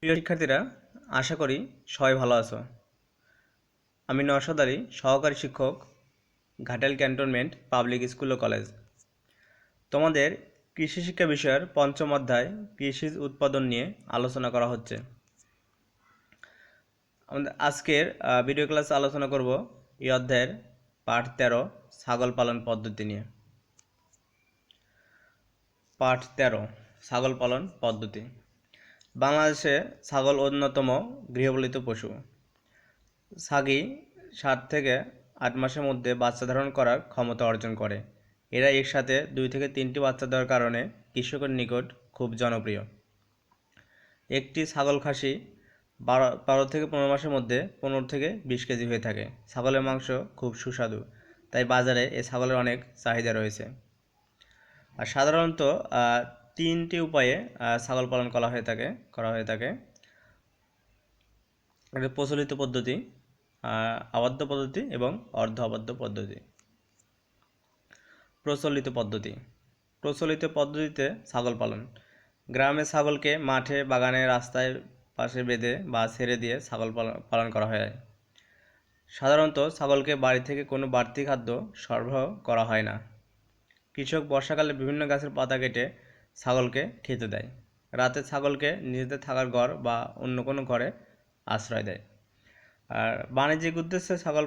প্রিয় শিক্ষার্থীরা, আশা করি সবাই ভালো আছো। আমি নওশাদ আলী, সহকারী শিক্ষক, ঘাটাইল ক্যান্টনমেন্ট পাবলিক স্কুল ও কলেজ। তোমাদের কৃষি শিক্ষা বিষয়ের পঞ্চম অধ্যায় কৃষিজ উৎপাদন নিয়ে আলোচনা করা হচ্ছে। আমাদের আজকের ভিডিও ক্লাসে আলোচনা করব এই অধ্যায়ের পাঠ 13 ছাগল পালন পদ্ধতি নিয়ে। পাঠ 13 ছাগল পালন পদ্ধতি। বাংলাদেশে ছাগল অন্যতম গৃহপালিত পশু। ছাগি 7 থেকে 8 মাসের মধ্যে বাচ্চা ধারণ করার ক্ষমতা অর্জন করে। এরা একসাথে 2 থেকে 3টি বাচ্চা দেওয়ার কারণে কৃষকের নিকট খুব জনপ্রিয়। একটি ছাগল খাসি 12 থেকে 15 মাসের মধ্যে 15 থেকে 20 কেজি হয়ে থাকে। ছাগলের মাংস খুব সুস্বাদু, তাই বাজারে এ ছাগলের অনেক চাহিদা রয়েছে। আর সাধারণত 3টি উপায়ে ছাগল পালন করা হয়ে থাকে। এটা প্রচলিত পদ্ধতি, আবদ্ধ পদ্ধতি এবং অর্ধ আবদ্ধ পদ্ধতি। প্রচলিত পদ্ধতিতে ছাগল পালন। গ্রামে ছাগলকে মাঠে, বাগানে, রাস্তায় পাশে বেঁধে বা ছেড়ে দিয়ে ছাগল পালন করা হয়। সাধারণত ছাগলকে বাড়ি থেকে কোনো বাড়তি খাদ্য সরবরাহ করা হয় না। কৃষক বর্ষাকালে বিভিন্ন গাছের পাতা কেটে ছাগলকে খেতে দেয়। রাতে ছাগলকে নিজেদের থাকার ঘর বা অন্য কোনো ঘরে আশ্রয় দেয়। আর বাণিজ্যিক উদ্দেশ্যে ছাগল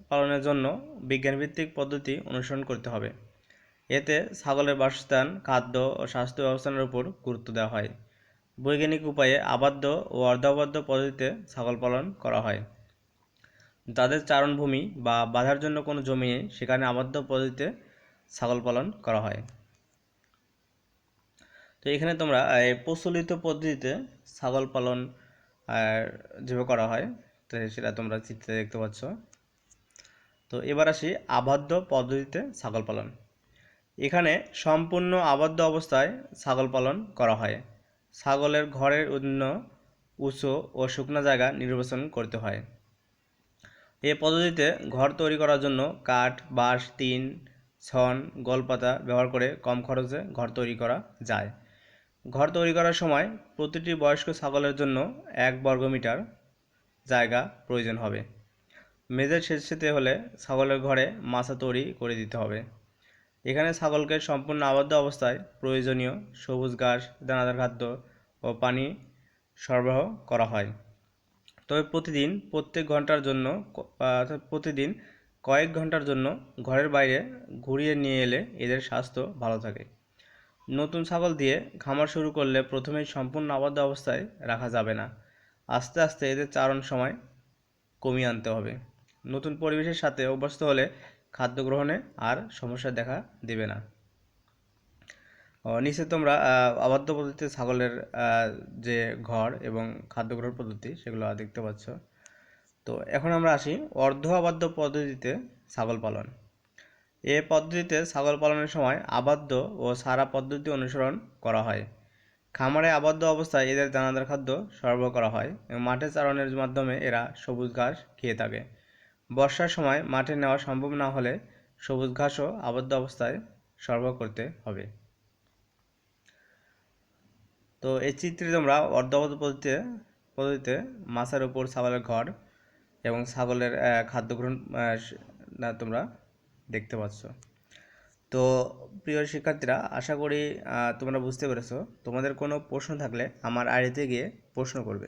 পালনের জন্য বিজ্ঞানভিত্তিক পদ্ধতি অনুসরণ করতে হবে। এতে ছাগলের বাসস্থান, খাদ্য ও স্বাস্থ্য ব্যবস্থার উপর গুরুত্ব দেওয়া হয়। বৈজ্ঞানিক উপায়ে আবদ্ধ ও অর্ধাবদ্ধ পদ্ধতিতে ছাগল পালন করা হয়। যাদের চারণভূমি বা বাঁধার জন্য কোনো জমি নেই, সেখানে আবদ্ধ পদ্ধতিতে ছাগল পালন করা হয়। তো এখানে তোমরা প্রচলিত পদ্ধতিতে ছাগল পালন যেভাবে করা হয়, তো সেটা তোমরা চিত্রে দেখতে পাচ্ছ। তো এবার আসি আবদ্ধ পদ্ধতিতে ছাগল পালন। এখানে সম্পূর্ণ আবদ্ধ অবস্থায় ছাগল পালন করা হয়। ছাগলের ঘরের উঁচু ও শুকনো জায়গা নির্বাচন করতে হয়। এই পদ্ধতিতে ঘর তৈরি করার জন্য কাঠ, বাঁশ, টিন, ছন, গোলপাতা ব্যবহার করে কম খরচে ঘর তৈরি করা যায়। ঘর তৈরি করার সময় প্রতিটি বয়স্ক ছাগলের জন্য 1 বর্গমিটার জায়গা প্রয়োজন হবে। মেঝে সেচতে হলে ছাগলের ঘরে মাচা তৈরি করে দিতে হবে। এখানে ছাগলকে সম্পূর্ণ আবদ্ধ অবস্থায় প্রয়োজনীয় সবুজ ঘাস, দানাদার খাদ্য ও পানি সরবরাহ করা হয়। তবে প্রতিদিন কয়েক ঘন্টার জন্য ঘরের বাইরে ঘুরিয়ে নিয়ে এলে এদের স্বাস্থ্য ভালো থাকে। নতুন ছাগল দিয়ে খামার শুরু করলে প্রথমেই সম্পূর্ণ আবদ্ধ অবস্থায় রাখা যাবে না। আস্তে আস্তে এদের চারণ সময় কমিয়ে আনতে হবে। নতুন পরিবেশের সাথে অভ্যস্ত হলে খাদ্য গ্রহণে আর সমস্যা দেখা দেবে না। নিচে তোমরা আবদ্ধ পদ্ধতিতে ছাগলের যে ঘর এবং খাদ্য গ্রহণ পদ্ধতি সেগুলো দেখতে পাচ্ছ। তো এখন আমরা আসি অর্ধ আবদ্ধ পদ্ধতিতে ছাগল পালন। এ পদ্ধতিতে ছাগল পালনের সময় আবদ্ধ ও সারা পদ্ধতি অনুসরণ করা হয়। খামারে আবদ্ধ অবস্থায় এদের দানাদার খাদ্য সরবরাহ করা হয় এবং মাঠে চারণের মাধ্যমে এরা সবুজ ঘাস খেয়ে থাকে। বর্ষার সময় মাঠে নেওয়া সম্ভব না হলে সবুজ ঘাসও আবদ্ধ অবস্থায় সরবরাহ করতে হবে। তো এই চিত্রে তোমরা অর্ধাবদ্ধ পদ্ধতিতে মাচার উপর ছাগলের ঘর এবং ছাগলের খাদ্য গ্রহণ তোমরা দেখতে পাচ্ছ। তো প্রিয় শিক্ষার্থীরা, আশা করি তোমরা বুঝতে পেরেছো। তোমাদের কোনো প্রশ্ন থাকলে আমার আইডিতে গিয়ে প্রশ্ন করবে।